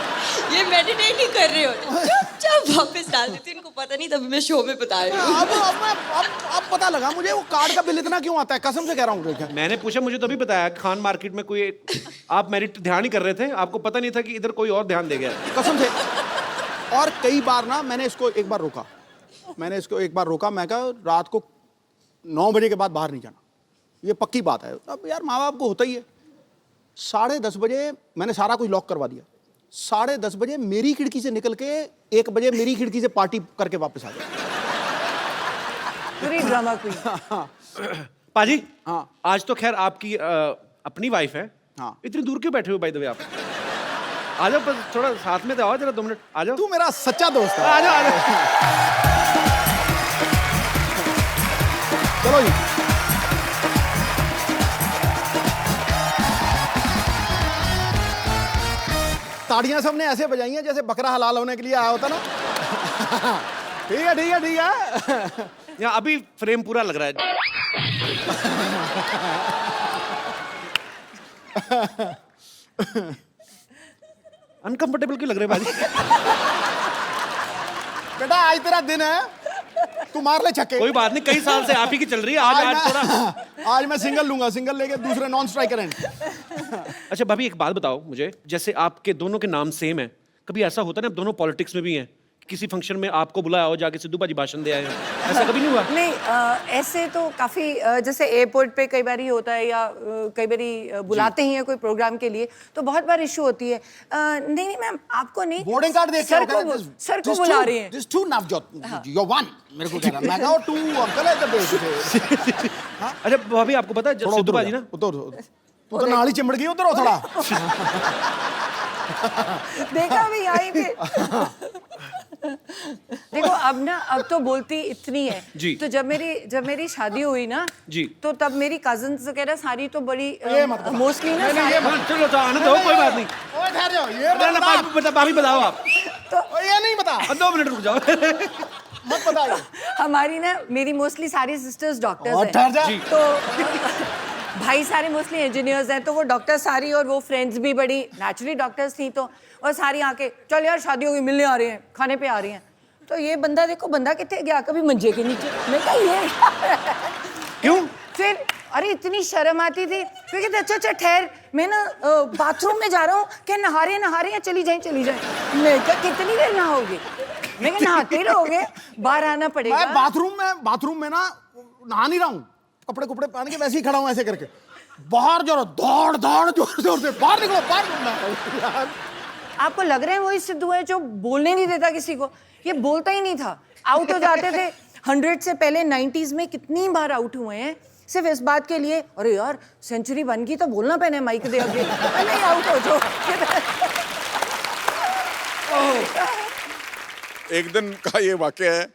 ये मेडिटेट ही कर रहे हो, चुपचाप वापस डाल देती हूँ। इनको पता नहीं, तभी मैं शो में बता रही हूँ। अब पता लगा मुझे वो कार्ड का बिल इतना क्यों आता है, कसम से कह रहा हूँ। मैंने पूछा, मुझे तभी बताया खान मार्केट में कोई आप मेरिट ध्यान ही कर रहे थे, आपको पता नहीं था कि इधर कोई और ध्यान दे गया। कसम से। और कई बार ना मैंने इसको एक बार रोका, मैं कहा रात को 9 बजे के बाद बाहर नहीं जाना, ये पक्की बात है। अब यार माँ बाप को होता ही है। 10:30 बजे मैंने सारा कुछ लॉक करवा दिया। 10:30 बजे मेरी खिड़की से निकल के 1 बजे मेरी खिड़की से पार्टी करके वापस आ गया। पूरी ड्रामा क्वीन। पाजी, हाँ। आज तो खैर आपकी अपनी वाइफ है। हाँ। इतनी दूर क्यों बैठे हो बाय द वे आप? आ जाओ, बस थोड़ा साथ में तो आओ, जरा 2 मिनट आ जाओ। तू मेरा सच्चा दोस्त है। आ जाओ, आ जाओ। चलो जी। ताड़ियां सबने ऐसे बजाई हैं जैसे बकरा हलाल होने के लिए आया होता ना। ठीक है ठीक है ठीक है। यहाँ अभी फ्रेम पूरा लग रहा है। अनकंफर्टेबल क्यों लग रहे हैं बाजी? बेटा आज तेरा दिन है, तू मार ले छक्के। कोई बात नहीं, कई साल से आप ही की चल रही है। आज थोड़ा आज मैं सिंगल लूंगा, सिंगल लेके दूसरे नॉन स्ट्राइकर एंड। अच्छा भाभी, एक बात बताओ मुझे, जैसे आपके दोनों के नाम सेम है, कभी ऐसा होता है ना, आप दोनों पॉलिटिक्स में भी हैं, किसी फंक्शन में आपको बुलाया हो, जाके सिद्धू बाजी भाषण दे आए हो, ऐसा कभी नहीं हुआ? नहीं, ऐसे तो काफी जैसे एयरपोर्ट पे कई बार ही होता है, या कई बार बुलाते ही हैं कोई प्रोग्राम के लिए, तो बहुत बार इशू होती है। नहीं नहीं मैम, आपको नहीं, बोर्डिंग कार्ड देख सर को बुला रहे हैं। This to Navjot, you won मेरे को कह रहा, मैं कहा टू अंकल है इधर। अच्छा भाभी, आपको पता है सिद्धू बाजी ना, उधर तू तो नाली चिमड़ गई, उधर हो थोड़ा। देखा भी यहीं पे। देखो अब तो बोलती इतनी है जी। तो जब मेरी शादी हुई ना जी, तो तब मेरी कजिन्स वगैरह सारी तो बड़ी मोस्टली ना चलो तो आने दो, कोई बात नहीं। ओए ठहर जाओ, ये भाभी बताओ आप। तो ये नहीं बता, 2 मिनट रुक जाओ। मत बताइए। हमारी ना मेरी मोस्टली सारी सिस्टर्स डॉक्टर्स और ठहर जा। हैं, तो भाई सारे मोस्टली इंजीनियर्स हैं, तो वो डॉक्टर सारी, और वो फ्रेंड्स भी बड़ी नेचुरली डॉक्टर्स थी, तो और सारी आके चल यार शादी होगी, मिलने आ रही हैं, खाने पे आ रही हैं। तो ये बंदा देखो, बंदा कितने गया, कभी मंजे के नीचे। मैं कहा ये क्यों? फिर अरे इतनी शर्म आती थी, फिर कहते अच्छा ठहर, मैं ना बाथरूम में जा रहा हूँ, क्या नहा रहे हैं, चली जाए। मैं कहा कितनी देर नहाओगे? मैं कहा नहाते ही रहोगे, बाहर आना पड़ेगा। मैं बाथरूम में ना नहा नहीं रहा हूँ, कपड़े पहन के वैसे ही खड़ा हूँ ऐसे करके। बाहर जरा दौड़ जोर से बाहर निकलो यार। आपको लग रहा है वही सिद्धू है जो बोलने नहीं देता किसी को? ये बोलता ही नहीं था, आउट हो जाते थे। 100 से पहले 90s में कितनी बार आउट हुए हैं सिर्फ इस बात के लिए, अरे यार सेंचुरी बन गई तो बोलना पहने माइक दे आगे, नहीं आउट हो जाओ। एक दिन का ये वाकया है,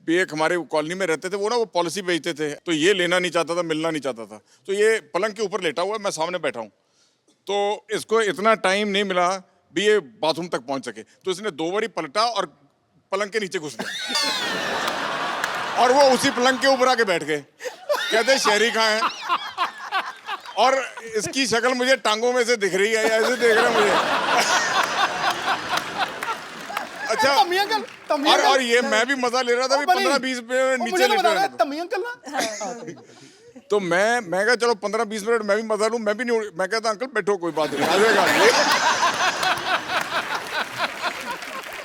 भी एक हमारे कॉलोनी में रहते थे, वो ना वो पॉलिसी बेचते थे, तो ये लेना नहीं चाहता था, मिलना नहीं चाहता था, तो ये पलंग के ऊपर लेटा हुआ है, मैं सामने बैठा हूँ, तो इसको इतना टाइम नहीं मिला भी ये बाथरूम तक पहुंच सके, तो इसने 2 बारी पलटा और पलंग के नीचे घुस गया और वो उसी पलंग के ऊपर आके बैठ गए। कहते शहरी कहाँ है, और इसकी शक्ल मुझे टांगों में से दिख रही है, ऐसे देख रहे हैं मुझे। अच्छा, और ये मैं भी मजा ले रहा था, 15-20 मिनट नीचे लेटा था। तो मैं कहा चलो 15-20 मिनट मैं भी मजा लूं, मैं भी नहीं, मैं कहता अंकल बैठो कोई बात नहीं, आ जाएगा।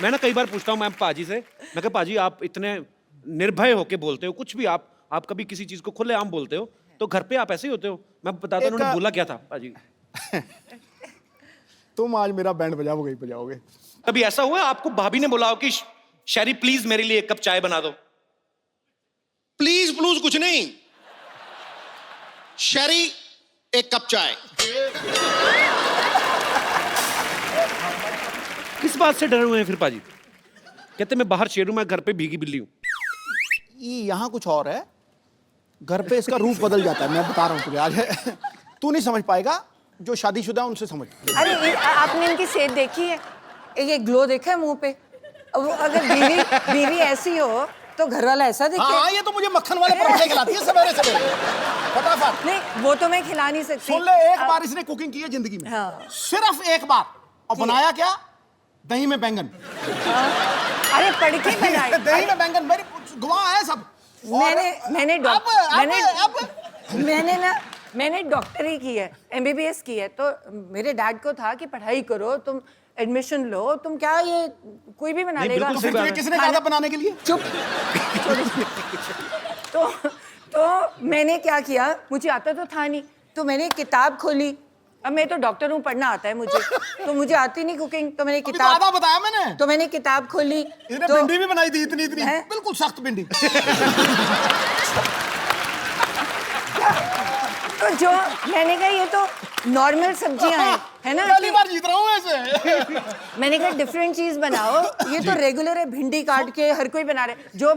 मैं ना कई बार पूछता हूँ मैं पाजी से, मैं कहा पाजी आप इतने निर्भय होके बोलते हो, कुछ भी आप कभी किसी चीज को खुलेआम बोलते हो, तो घर पे आप ऐसे ही होते हो? मैं बताता हूँ उन्होंने बोला क्या था पाजी। तुम आज मेरा बैंड बजाओगे। कभी ऐसा हुआ आपको भाभी ने बोला हो कि शैरी प्लीज मेरे लिए 1 कप चाय बना दो? प्लीज कुछ नहीं, शरी 1 कप चाय। किस बात से डरे हुए हैं फिर पाजी? कहते मैं बाहर शेर हूं, मैं घर पे भीगी बिल्ली हूं। यहाँ कुछ और है, घर पे इसका रूप बदल जाता है, मैं बता रहा हूँ तुझे आज। तू नहीं समझ पाएगा, जो शादीशुदा उनसे समझ। अरे आपने इनकी सेहत देखी है? ये ग्लो देखा है मुंह पे? अब अगर बीवी ऐसी हो तो घर वाला ऐसा दिखे। हाँ, ये तो मुझे मक्खन वाले पराठे खिलाती है सवेरे। फटाफट। नहीं वो तो मैं खिला नहीं सकती। सुन ले, एक बार इसने कुकिंग की है जिंदगी में, हाँ। सिर्फ एक बार, और बनाया क्या? दही में बैंगन। अरे पढ़ के बनाई। दही में बैंगन, मेरी गवाह है सब। मैंने डॉक्टरी की है, MBBS की है, तो मेरे डैड को था कि पढ़ाई करो, तुम एडमिशन लो, तुम क्या ये कोई भी बना लेगा। तो फिर तुझे किसने कहा था बनाने के लिए? चुप। तो मैंने क्या किया, मुझे आता तो था नहीं, तो मैंने किताब खोली। अब मैं तो डॉक्टर हूँ, पढ़ना आता है मुझे, तो मुझे आती नहीं कुकिंग, तो मैंने किताब, आधा बताया मैंने, तो मैंने किताब खोली। इसने तो भिंडी भी बनाई थी, इतनी इतनी, है? बिल्कुल सख्त भिंडी। तो जो मैंने कहा ये तो नॉर्मल सब्जियां हैं, है ना? पहली बार जीत रहा हूँ ऐसे। मैंने कहा डिफरेंट चीज बनाओ, ये तो रेगुलर है, भिंडी काट के हर कोई बना रहे, जो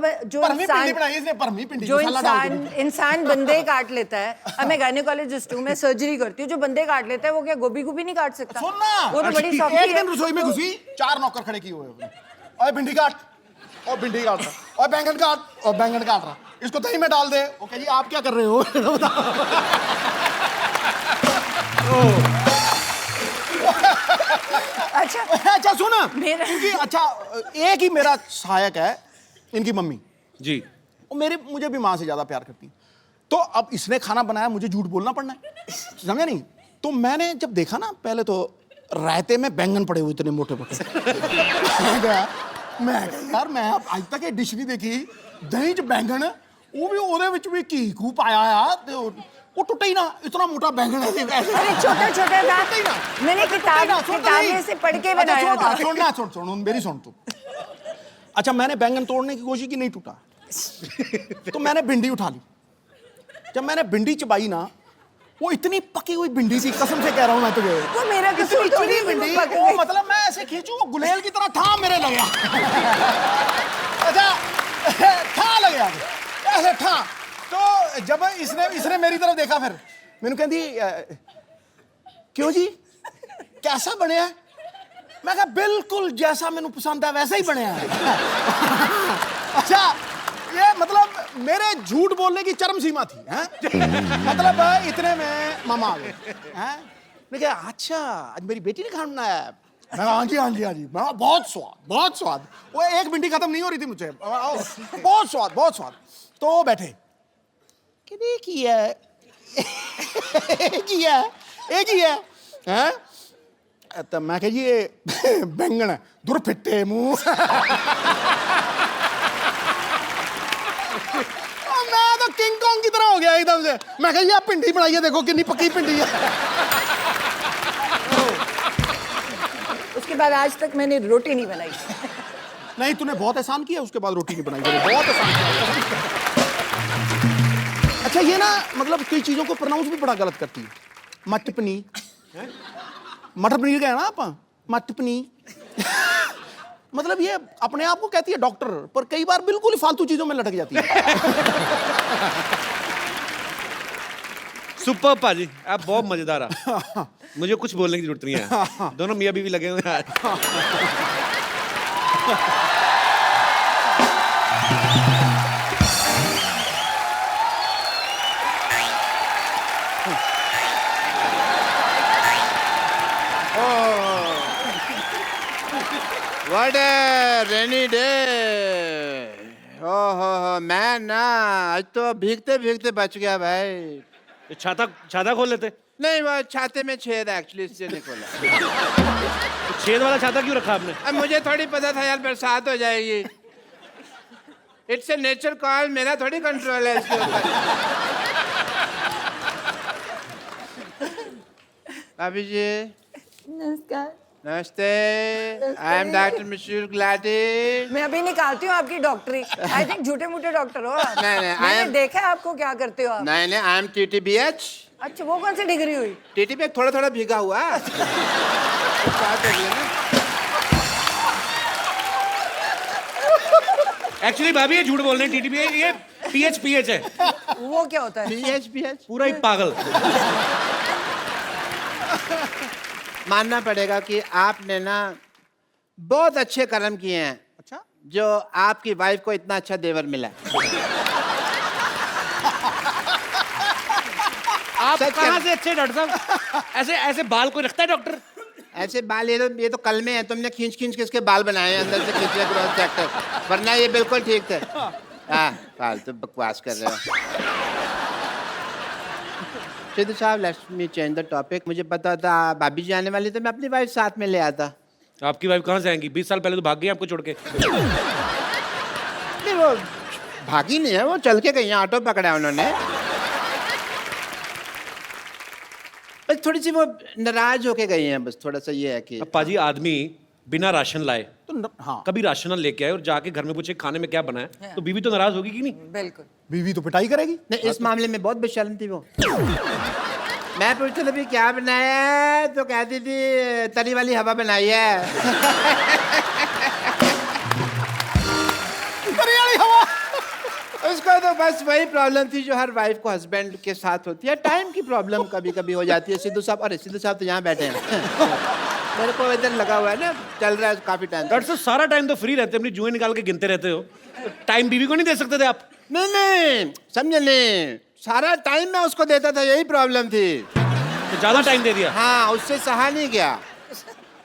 इंसान बंदे काट लेता है। अब मैं गायनेकोलॉजिस्ट हूँ, मैं सर्जरी करती हूँ, जो बंदे काट लेता है वो क्या गोभी को भी नहीं काट सकता? सुनना, वो तो बड़ी सॉफ्ट है। एक दिन रसोई में घुसी, 4 नौकर खड़े किए हुए हैं, और भिंडी काट, और भिंडी काट रहा, और बैंगन काट, और बैंगन काट रहा, इसको दही में डाल दे। ओके जी, आप क्या कर रहे हो? अच्छा सुन, क्योंकि अच्छा एक ही मेरा सहायक है इनकी मम्मी जी, और मुझे भी माँ से ज्यादा प्यार करती है। तो अब इसने खाना बनाया, मुझे झूठ बोलना पड़ना है, समझा नहीं? तो मैंने जब देखा ना, पहले तो रायते में बैंगन पड़े हुए इतने मोटे मोटे, मैं यार मैं आज तक ये डिश नहीं देखी, दही च बैंगन, वो भी ਉਹਦੇ ਵਿੱਚ ਵੀ ਘੀ ਘੂ ਪਾਇਆ ਆ, ਤੇ वो टूटा ही ना, इतना मोटा बैंगन है। अरे छोटा छोटा था, मैंने किताब में से पढ़ के बनाया था। सुन मेरी सुन तू। अच्छा मैंने बैंगन तोड़ने की कोशिश की, नहीं टूटा, तो मैंने भिंडी उठा ली। जब मैंने भिंडी चबाई ना, वो इतनी पकी हुई भिंडी थी, कसम से कह रहा हूँ मैं तुझे, वो मेरा कसूर तो नहीं, भिंडी वो मतलब मैं ऐसे खींचू, वो गुलेल की तरह ठा मेरे लग गया। अच्छा ठा लग गया ऐसे ठा। तो जब इसने मेरी तरफ देखा, फिर मैंने कहती क्यों जी कैसा बने है? मैं कहा बिल्कुल जैसा मैंने पसंद है वैसा ही बने है। अच्छा ये मतलब मेरे झूठ बोलने की चरम सीमा थी, हैं? मतलब इतने में मामा आ गए, हैं? मैं कहा अच्छा आज मेरी बेटी ने खाना बनाया है? मैं हाँ जी हाँ जी हाँ जी। मैं बहुत स्वाद। वो एक भिंडी खत्म नहीं हो रही थी मुझे, बहुत स्वाद। तो वो बैठे कि एक ही है, हैं? तो मैं कह जी ये बैंगन है, दूर फिट्टे मुंह। मैं तो किंग कॉन्ग की तरह हो गया एकदम से। मैं कह जी आप भिंडी बनाई है, देखो कितनी पक्की भिंडी है। उसके बाद आज तक मैंने रोटी नहीं बनाई। नहीं तूने बहुत एहसान किया, उसके बाद रोटी नहीं बनाई, बहुत एहसान किया। अच्छा ये ना मतलब कई चीजों को प्रोनाउंस भी बड़ा गलत करती है। मटर पनीर, मटर पनीर का है ना आप, मटर पनीर। मतलब ये अपने आप को कहती है डॉक्टर, पर कई बार बिल्कुल ही फालतू चीजों में लटक जाती है। सुपर पाजी, आप बहुत मजेदार है, मुझे कुछ बोलने की जरूरत नहीं है, दोनों मियां बीवी लगे हुए हैं। What a rainy day! हो मैं ना आज तो भीगते भीगते बच गया भाई। छाता खोल लेते। नहीं वो छाते में छेद है एक्चुअली, इसलिए नहीं खोला। तो छेद वाला छाता क्यों रखा आपने? अब मुझे थोड़ी पता था यार बरसात हो जाएगी। इट्स ए नेचर कॉल, मेरा थोड़ी कंट्रोल है इसके ऊपर। भाभी जी नमस्कार। नमस्ते, आई एम डॉक्टर मिशूर गुलाटी। मैं अभी निकालती हूँ आपकी डॉक्टरी। आई थिंक झूठे मूठे डॉक्टर हो आप। नहीं, मैंने देखा है आपको क्या करते हो आप। नहीं आई एम TTBH। अच्छा वो कौन सी डिग्री हुई? TTBH थोड़ा भीगा हुआ। एक्चुअली भाभी ये झूठ बोल रहे हैं, TTB ये PH है। वो क्या होता है? PH पूरा ही पागल। मानना पड़ेगा कि आपने ना बहुत अच्छे कर्म किए हैं। अच्छा जो आपकी वाइफ को इतना अच्छा देवर मिला। आप सच कहाँ कह- से अच्छे डॉक्टर साहब? ऐसे ऐसे बाल कोई रखता है डॉक्टर? ऐसे बाल ये तो कल में है, तुमने खींच खींच के इसके बाल बनाए हैं अंदर से खींचे क्रॉस सेक्टर, वरना ये बिल्कुल ठीक थे। हाँ फालतू बकवास कर रहे हो। सिद्धू साहब let's me change the topic. मुझे पता था भाभी जी आने वाली, तो मैं अपनी वाइफ साथ में ले आता। आपकी वाइफ कहाँ से आएंगी? 20 साल पहले तो भाग गई आपको छोड़ के। नहीं वो भागी नहीं है, वो चल के गई हैं, ऑटो पकड़ा है उन्होंने। बस थोड़ी सी वो नाराज होके गई हैं, बस थोड़ा सा ये है कि अब पाजी आदमी बिना राशन लाए हाँ, कभी राशन लेके आए और जाके घर में पूछे खाने में क्या बना है, तो बीवी तो नाराज होगी कि नहीं? बिल्कुल। बीवी तो पिटाई करेगी। नहीं, इस मामले में बहुत बेशर्म थी वो। मैं पूछता था भी क्या बनाया है, तो कहती थी तली वाली हवा बनाई है। तरी वाली हवा। उसको तो बस वही प्रॉब्लम थी जो हर वाइफ को हस्बैंड के साथ होती है, टाइम की प्रॉब्लम कभी कभी हो जाती है। सिद्धू साहब, अरे सिद्धू साहब तो यहाँ बैठे हैं। मेरे को इधर लगा हुआ है ना, चल रहा है काफी टाइम। डॉक्टर साहब सारा टाइम तो फ्री रहते, अपनी जुएं निकाल के गिनते रहते हो, टाइम बीवी को नहीं दे सकते थे आप? नहीं समझे नहीं, सारा टाइम मैं उसको देता था, यही प्रॉब्लम थी। तो ज्यादा टाइम दे दिया? हाँ, उससे सहा नहीं गया।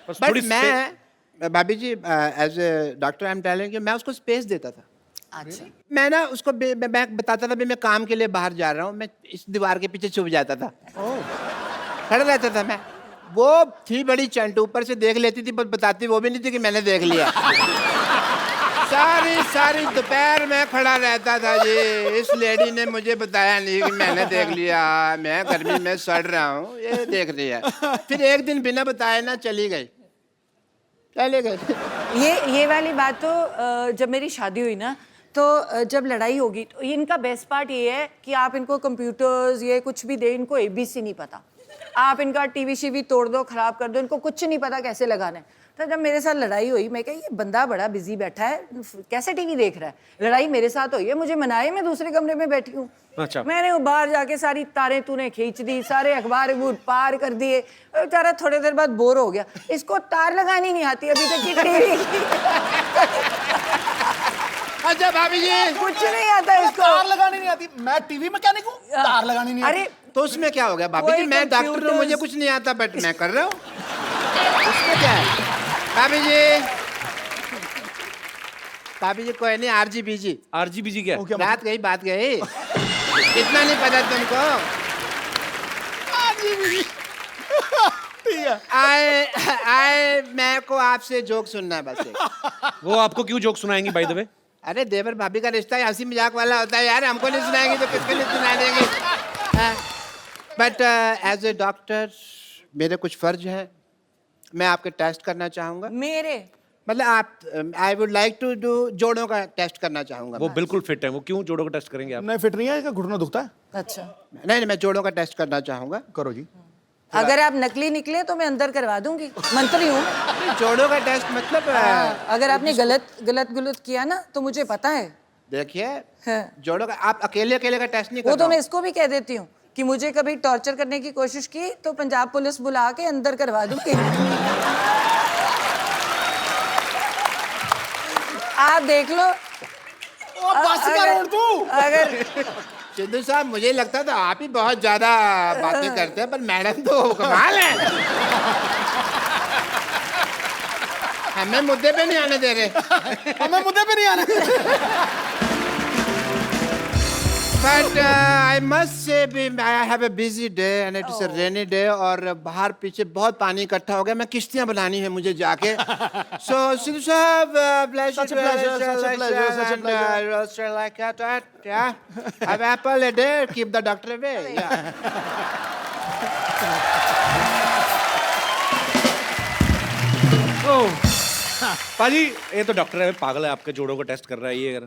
बस बट थोड़ी मैं भाभी जी as a doctor I am telling you, मैं उसको स्पेस देता था। अच्छा। मैं ना उसको मैं बताता था भी मैं काम के लिए बाहर जा रहा हूँ, मैं इस दीवार के पीछे छुप जाता था, खड़ा रहता था मैं। वो थी बड़ी चंट, ऊपर से देख लेती थी, पर बताती वो भी नहीं थी कि मैंने देख लिया। सारी दोपहर में खड़ा रहता था जी, इस लेडी ने मुझे बताया नहीं कि मैंने देख लिया, मैं गर्मी में सड़ रहा हूँ, ये देख रही है। फिर एक दिन बिना बताए ना चली गई। ये वाली बात तो जब मेरी शादी हुई ना, तो जब लड़ाई होगी तो इनका बेस्ट पार्ट ये है कि आप इनको कंप्यूटर्स ये कुछ भी दे, इनको एबीसी नहीं पता। आप इनका टीवी शीवी तोड़ दो, खराब कर दो, इनको कुछ नहीं पता कैसे लगाना है। तो जब मेरे साथ लड़ाई हुई, मैं कहा ये बंदा बड़ा बिजी बैठा है, कैसे टीवी देख रहा है। लड़ाई मेरे साथ हुई है, मुझे मनाए, मैं दूसरे कमरे में बैठी हूँ। अच्छा। मैंने वो बाहर जाके सारी तारें तूने खींच दी, सारे अखबार पार कर दिए। बेचारा थोड़ी देर बाद बोर हो गया, इसको तार लगानी नहीं आती अभी तक की टीवी। अच्छा भाभी जी, कुछ नहीं आता इसको। तार लगानी नहीं आती? मैं टीवी मैकेनिक हूँ, तार लगानी नहीं आती। अरे तो उसमें क्या हो गया भाभी जी, मैं डॉक्टर हूँ, मुझे कुछ नहीं आता, बट मैं कर रहा हूँ, उसमें क्या है? भाभी जी कोई नहीं, RGBG। RGBG क्या है? बात गई इतना नहीं पता तुमको? ठीक है। आए मैं को आपसे जोक सुनना है बस एक। वो आपको क्यों जोक सुनाएंगी बाय द वे? अरे देवर भाभी का रिश्ता हंसी मजाक वाला होता है यार, हमको नहीं सुनाएंगे तो किसको नहीं सुना देंगे। बट एज ए डॉक्टर मेरे कुछ फर्ज है, मैं आपके टेस्ट करना चाहूंगा। मेरे मतलब आप I would like to do जोड़ों का टेस्ट करना चाहूंगा। वो बिल्कुल फिट है, वो क्यों जोड़ों का टेस्ट करेंगे आप? नहीं फिट नहीं है, इसका घुटना दुखता है। अच्छा, नहीं मैं जोड़ों का टेस्ट करना चाहूंगा। करो जी। अगर आप नकली निकले तो मैं अंदर करवा दूंगी, मंत्री हूँ। जोड़ों का टेस्ट मतलब अगर आपने गलत किया ना तो मुझे पता है। देखिए हाँ। जोड़ों का आप अकेले का टेस्ट नहीं कर वो तो रहा मैं हूं। इसको भी कह देती हूँ कि मुझे कभी टॉर्चर करने की कोशिश की तो पंजाब पुलिस बुला के अंदर करवा दूंगी। आप देख लो। बस कर तू। अगर सिद्धू साहब मुझे लगता था आप ही बहुत ज्यादा बातें करते हैं, पर मैडम तो कमाल है, हमें मुद्दे पे नहीं आने दे रहे। हमें मुद्दे पे नहीं आने। But I must say I have a busy day and it is a rainy day, और बाहर पीछे बहुत पानी इकट्ठा हो गया, मैं किश्तियां बनानी है मुझे जाके। सो सिद्धू साहब Such a pleasure, such a pleasure, such a pleasure. like that, yeah. Have apple a day, keep the doctor away. Yeah. पाजी ये तो डॉक्टर है, पागल है, आपके जोड़ों को टेस्ट कर रहा है ये।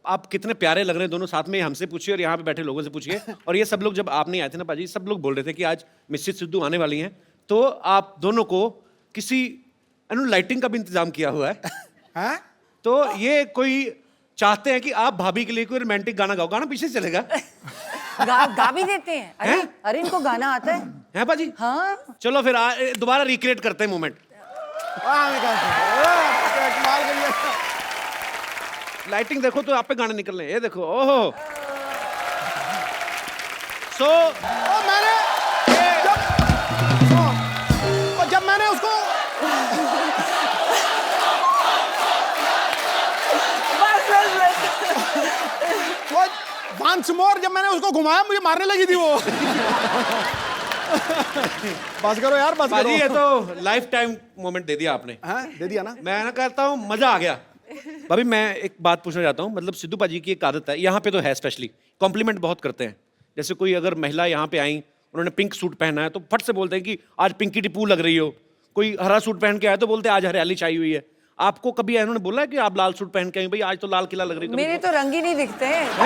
आप कितने प्यारे लग रहे हैं दोनों साथ में, हमसे पूछिए और यहाँ पे बैठे लोगों से पूछिए। और ये सब लोग जब आप नहीं आए थे ना पाजी, सब लोग बोल रहे थे कि आज मिसेस सिद्धू आने वाली हैं, तो आप दोनों को किसी लाइटिंग का भी इंतजाम किया हुआ है। हाँ? तो ये कोई चाहते हैं कि आप भाभी के लिए कोई रोमांटिक गाना गाओ, गाना पीछे से चलेगा। गा भी देते हैं। अरे अरे इनको गाना आता है। है पाजी? हाँ चलो फिर दोबारा रिक्रिएट करते हैं मोमेंट। लाइटिंग देखो तो आप पे गाने निकल रहे हैं, ये देखो। ओहो। सो वंस मोर, जब मैंने उसको घुमाया मुझे मारने लगी थी वो। बस करो यार, बस बाजी ये करो। तो लाइफ टाइम मोमेंट दे दिया आपने। हाँ, दे दिया ना। मैं ना कहता हूँ मजा आ गया। भाभी मैं एक बात पूछना चाहता हूँ, मतलब सिद्धू पाजी की एक आदत है, यहाँ पे तो है स्पेशली, कॉम्प्लीमेंट बहुत करते हैं। जैसे कोई अगर महिला यहाँ पे आई, उन्होंने पिंक सूट पहना है तो फट से बोलते हैं कि आज पिंकी टिप्पू लग रही हो। कोई हरा सूट पहन के आया तो बोलते हैं आज हरियाली छाई हुई है। आपको कभी इन्होंने बोला है कि आप लाल सूट पहन के आई, भाई आज तो लाल किला लग रही है? मेरे तो रंग ही नहीं दिखते हैं।